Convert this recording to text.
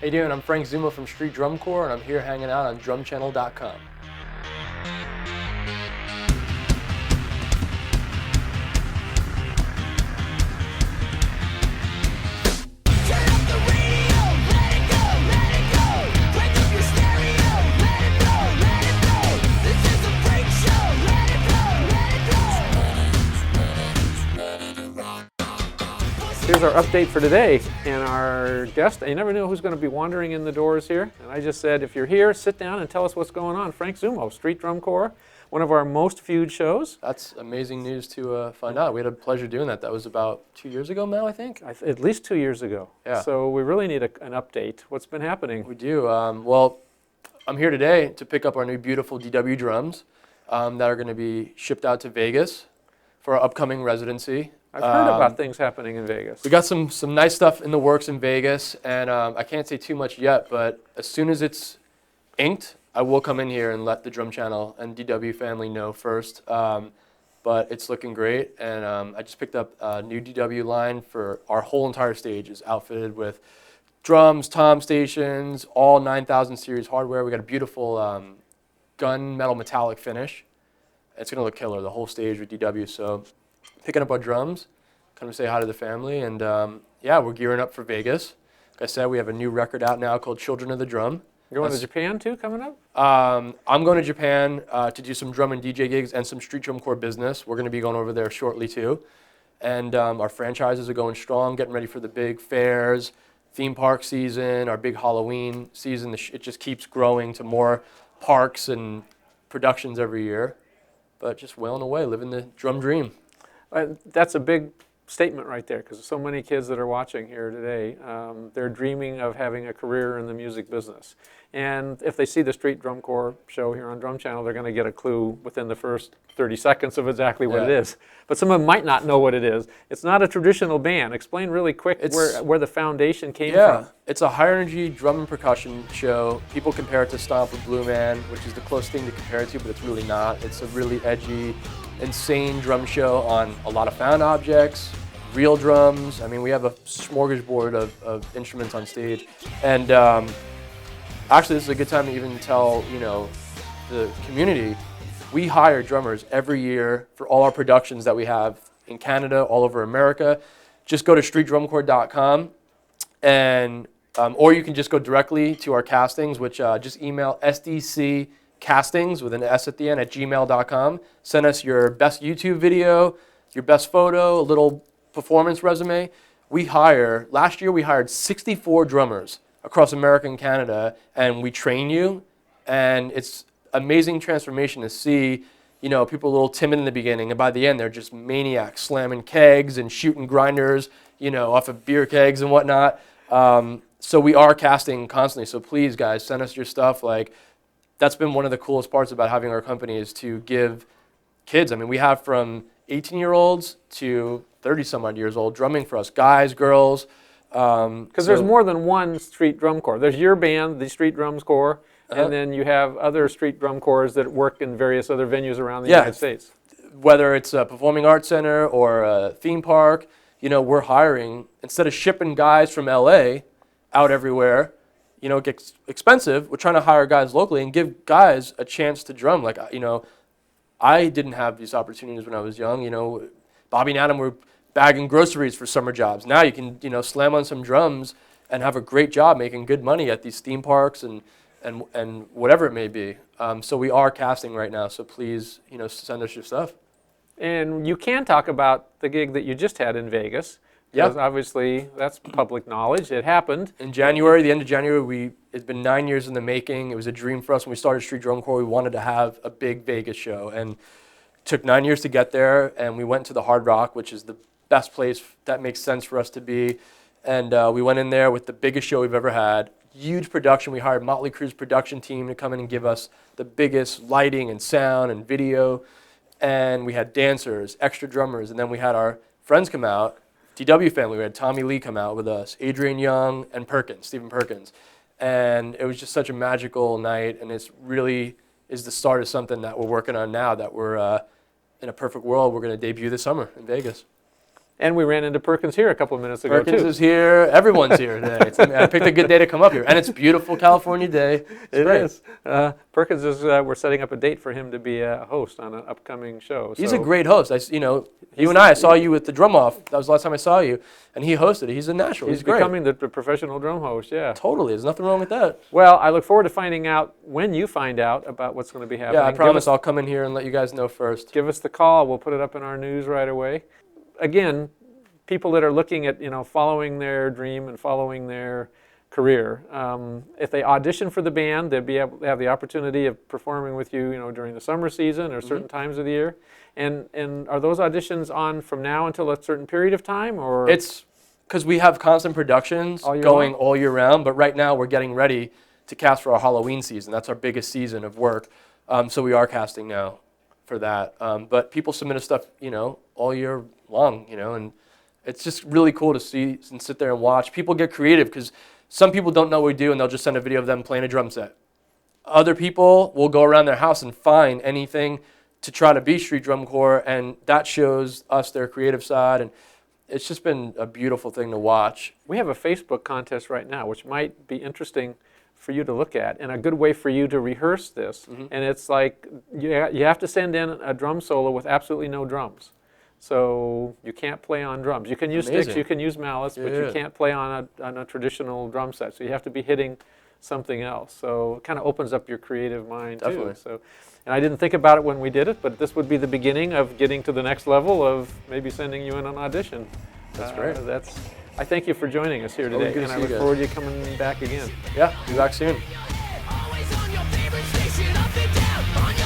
Hey doing? I'm Frank Zuma from Street Drum Corps, and I'm here hanging out on drumchannel.com. Here's our update for today, and our guest, you never know who's going to be wandering in the doors here, and I just said, if you're here, sit down and tell us what's going on. Frank Zumo, Street Drum Corps, one of our most viewed shows. That's amazing news to find out. We had a pleasure doing that. That was about 2 years ago now, I think? At least 2 years ago. Yeah. So we really need an update. What's been happening? We do. Well, I'm here today to pick up our new beautiful DW drums that are going to be shipped out to Vegas for our upcoming residency. I've heard about things happening in Vegas. We got some nice stuff in the works in Vegas, and I can't say too much yet, but as soon as it's inked, I will come in here and let the Drum Channel and DW family know first. But it's looking great, and I just picked up a new DW line for our whole entire stage. Is outfitted with drums, tom stations, all 9000 series hardware. We got a beautiful gunmetal metallic finish. It's going to look killer, the whole stage with DW. So picking up our drums, come to say hi to the family, and yeah, we're gearing up for Vegas. Like I said, we have a new record out now called Children of the Drum. You're going to Japan too coming up? I'm going to Japan to do some drum and DJ gigs and some Street Drum Corps business. We're going to be going over there shortly too. And our franchises are going strong, getting ready for the big fairs, theme park season, our big Halloween season. It just keeps growing to more parks and productions every year. But just wailing away, living the drum dream. That's a big statement right there, because so many kids that are watching here today, they're dreaming of having a career in the music business. And if they see the Street Drum Corps show here on Drum Channel, they're going to get a clue within the first 30 seconds of exactly what it is. But some of them might not know what it is. It's not a traditional band. Explain really quick where the foundation came from. Yeah, it's a high energy drum and percussion show. People compare it to Stomp with Blue Man, which is the closest thing to compare it to, but it's really not. It's a really edgy, insane drum show on a lot of found objects, real drums. I mean, we have a smorgasbord of instruments on stage. And actually, this is a good time to even tell, the community, we hire drummers every year for all our productions that we have in Canada, all over America. Just go to streetdrumcorps.com, and or you can just go directly to our castings, which just email sdccastings with an S at the end at gmail.com. Send us your best YouTube video, your best photo, a little performance resume. Last year we hired 64 drummers across America and Canada, and we train you, and it's amazing transformation to see, people a little timid in the beginning, and by the end they're just maniacs, slamming kegs and shooting grinders, off of beer kegs and whatnot. So we are casting constantly, so please guys, send us your stuff. That's been one of the coolest parts about having our company, is to give kids, we have from 18-year-olds to 30-some-odd years old drumming for us, guys, girls. Because there's more than one Street Drum Corps. There's your band, the Street Drums Corps, and then you have other Street Drum Corps that work in various other venues around the United States. Whether it's a performing arts center or a theme park, we're hiring, instead of shipping guys from LA out everywhere, it gets expensive. We're trying to hire guys locally and give guys a chance to drum. I didn't have these opportunities when I was young. Bobby and Adam were bagging groceries for summer jobs. Now you can, slam on some drums and have a great job making good money at these theme parks and whatever it may be. So we are casting right now, so please, send us your stuff. And you can talk about the gig that you just had in Vegas. Because obviously that's public knowledge. It happened. In January, the end of January, it's been 9 years in the making. It was a dream for us when we started Street Drum Corps. We wanted to have a big Vegas show, and it took 9 years to get there, and we went to the Hard Rock, which is the best place that makes sense for us to be. And we went in there with the biggest show we've ever had. Huge production. We hired Motley Crue's production team to come in and give us the biggest lighting and sound and video. And we had dancers, extra drummers, and then we had our friends come out, DW family. We had Tommy Lee come out with us, Adrian Young, and Stephen Perkins. And it was just such a magical night, and it's really is the start of something that we're working on now, that we're in a perfect world, we're going to debut this summer in Vegas. And we ran into Perkins here a couple of minutes ago, Perkins too. is here. Everyone's here today. I picked a good day to come up here, and it's a beautiful California day. It great. is. Perkins is. We're setting up a date for him to be a host on an upcoming show. He's a great host. You and I saw you at the Drum Off. That was the last time I saw you, and he hosted it. He's a natural. He's great. becoming the professional drum host. Yeah. Totally. There's nothing wrong with that. Well, I look forward to finding out when you find out about what's going to be happening. Yeah, I promise I'll come in here and let you guys know first. Give us the call. We'll put it up in our news right away. Again, people that are looking at following their dream and following their career, if they audition for the band, they'd be able to have the opportunity of performing with you, during the summer season or certain times of the year. And are those auditions on from now until a certain period of time, or It's because we have constant productions All year going long? all year round, but right now we're getting ready to cast for our Halloween season. That's our biggest season of work. So we are casting now for that. But people submit us stuff, all year long, and it's just really cool to see and sit there and watch. People get creative because some people don't know what we do, and they'll just send a video of them playing a drum set. Other people will go around their house and find anything to try to be street drum corps, and that shows us their creative side, and it's just been a beautiful thing to watch. we have a Facebook contest right now, which might be interesting for you to look at, and a good way for you to rehearse this. And it's like you have to send in a drum solo with absolutely no drums. So you can't play on drums. You can use sticks, Amazing. you can use mallets, but you Yeah. can't play on a traditional drum set. So you have to be hitting something else. So it kind of opens up your creative mind Definitely. too. So, and I didn't think about it when we did it, but this would be the beginning of getting to the next level of maybe sending you in an audition. That's great. I thank you for joining us here Always today, good to and I see you look guys. forward to you coming back again. Yeah, be back soon. Always on your favorite station, up and down, on your